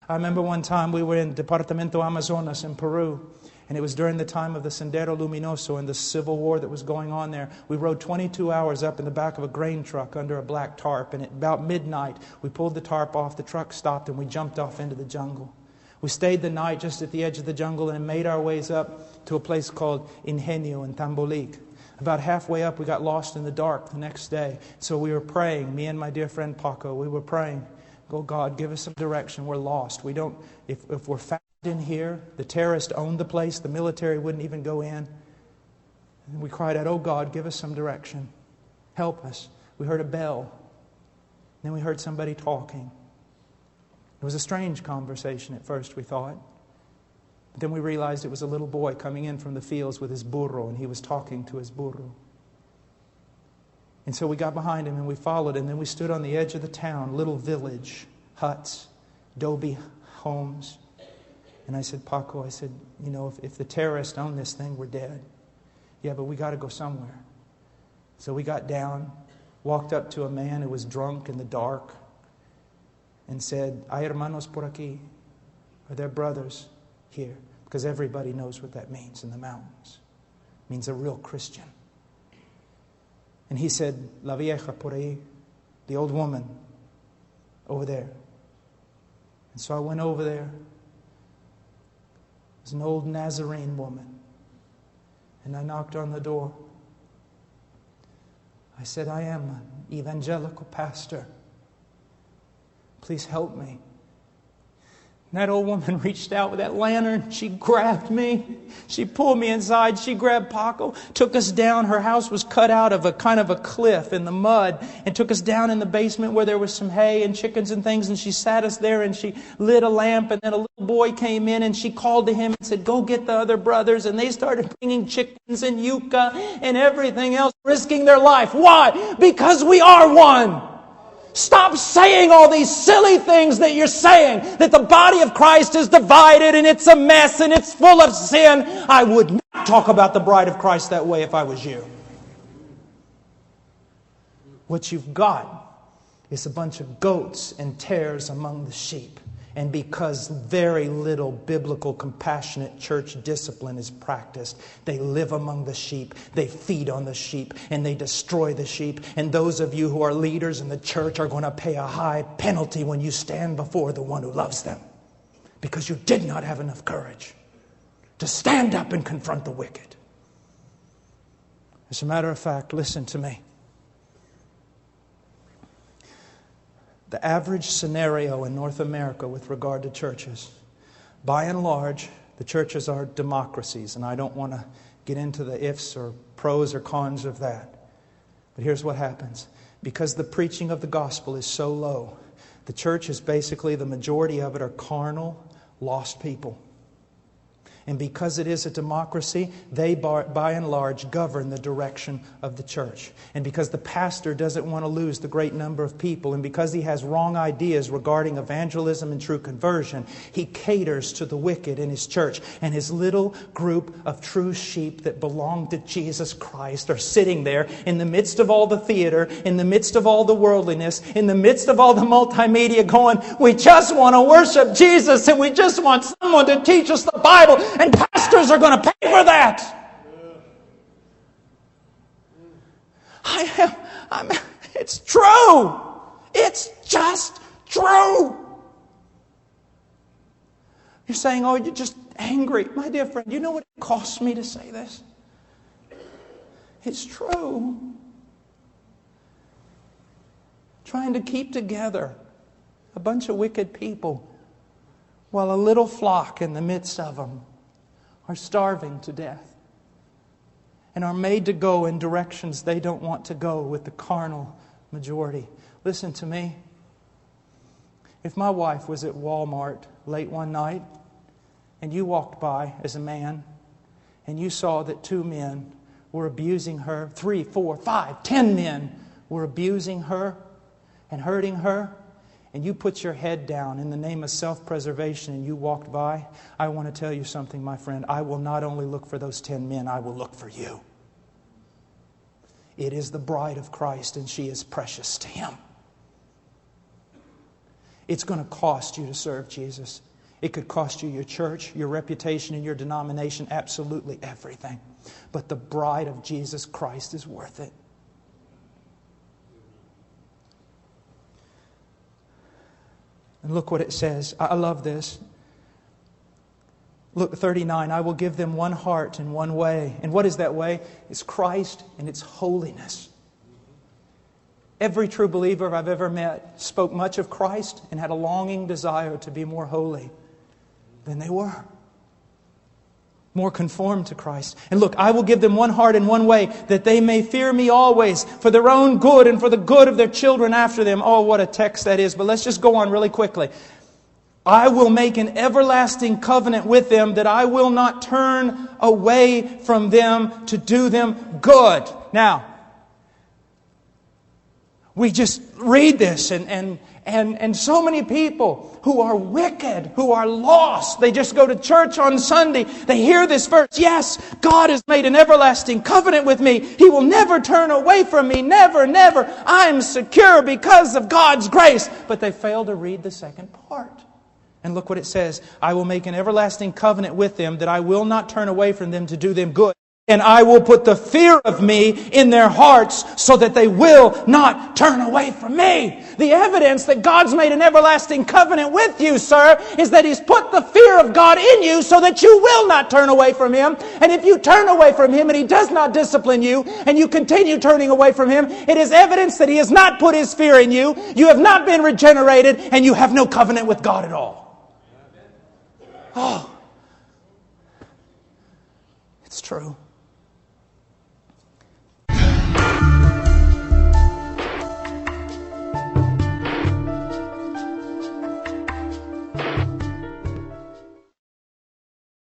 I remember one time we were in Departamento Amazonas in Peru, and it was during the time of the Sendero Luminoso and the civil war that was going on there. We rode 22 hours up in the back of a grain truck under a black tarp, and at about midnight, we pulled the tarp off, the truck stopped, and we jumped off into the jungle. We stayed the night just at the edge of the jungle and made our ways up to a place called Ingenio in Tambolique. About halfway up, we got lost in the dark the next day. So we were praying, me and my dear friend Paco, we were praying, "Oh God, give us some direction. We're lost. We don't. If we're found in here, the terrorists owned the place. The military wouldn't even go in." And we cried out, "Oh God, give us some direction. Help us." We heard a bell. Then we heard somebody talking. It was a strange conversation at first, we thought. But then we realized it was a little boy coming in from the fields with his burro, and he was talking to his burro. And so we got behind him and we followed, and then we stood on the edge of the town, little village, huts, adobe homes. And I said, "Paco," I said, if the terrorists own this thing, we're dead. "Yeah, but we got to go somewhere." So we got down, walked up to a man who was drunk in the dark, and said, "Hay hermanos por aquí." Are there brothers here? Because everybody knows what that means in the mountains. It means a real Christian. And he said, "La vieja por ahí," the old woman over there. And so I went over there. It was an old Nazarene woman. And I knocked on the door. I said, "I am an evangelical pastor. Please help me." And that old woman reached out with that lantern. She grabbed me. She pulled me inside. She grabbed Paco, took us down. Her house was cut out of a kind of a cliff in the mud, and took us down in the basement where there was some hay and chickens and things. And she sat us there and she lit a lamp. And then a little boy came in and she called to him and said, "Go get the other brothers." And they started bringing chickens and yucca and everything else, risking their life. Why? Because we are one. Stop saying all these silly things that you're saying, that the body of Christ is divided and it's a mess and it's full of sin. I would not talk about the bride of Christ that way if I was you. What you've got is a bunch of goats and tares among the sheep. And because very little biblical, compassionate church discipline is practiced, they live among the sheep, they feed on the sheep, and they destroy the sheep. And those of you who are leaders in the church are going to pay a high penalty when you stand before the one who loves them. Because you did not have enough courage to stand up and confront the wicked. As a matter of fact, listen to me. The average scenario in North America with regard to churches, by and large, the churches are democracies, and I don't want to get into the ifs or pros or cons of that. But here's what happens. Because the preaching of the gospel is so low, the church is basically, the majority of it are carnal, lost people. And because it is a democracy, they by and large govern the direction of the church. And because the pastor doesn't want to lose the great number of people, and because he has wrong ideas regarding evangelism and true conversion, he caters to the wicked in his church. And his little group of true sheep that belong to Jesus Christ are sitting there in the midst of all the theater, in the midst of all the worldliness, in the midst of all the multimedia going, "We just want to worship Jesus and we just want someone to teach us the Bible." And pastors are going to pay for that. It's true. It's just true. You're saying, "Oh, you're just angry." My dear friend, you know what it costs me to say this? It's true. Trying to keep together a bunch of wicked people while a little flock in the midst of them are starving to death and are made to go in directions they don't want to go with the carnal majority. Listen to me. If my wife was at Walmart late one night and you walked by as a man and you saw that 2 men were abusing her, 3, 4, 5, 10 men were abusing her and hurting her, and you put your head down in the name of self-preservation and you walked by, I want to tell you something, my friend. I will not only look for those 10 men, I will look for you. It is the bride of Christ and she is precious to Him. It's going to cost you to serve Jesus. It could cost you your church, your reputation, and your denomination, absolutely everything. But the bride of Jesus Christ is worth it. And look what it says. I love this. Look, 39, I will give them one heart and one way. And what is that way? It's Christ and it's holiness. Every true believer I've ever met spoke much of Christ and had a longing desire to be more holy than they were. More conformed to Christ. And look, I will give them one heart and one way, that they may fear me always, for their own good and for the good of their children after them. Oh, what a text that is. But let's just go on really quickly. I will make an everlasting covenant with them, that I will not turn away from them to do them good. Now, we just read this and so many people who are wicked, who are lost, they just go to church on Sunday. They hear this verse. Yes, God has made an everlasting covenant with me. He will never turn away from me. Never, never. I'm secure because of God's grace. But they fail to read the second part. And look what it says. I will make an everlasting covenant with them, that I will not turn away from them to do them good. And I will put the fear of me in their hearts, so that they will not turn away from me. The evidence that God's made an everlasting covenant with you, sir, is that He's put the fear of God in you so that you will not turn away from Him. And if you turn away from Him and He does not discipline you, and you continue turning away from Him, it is evidence that He has not put His fear in you. You have not been regenerated, and you have no covenant with God at all. Oh, it's true.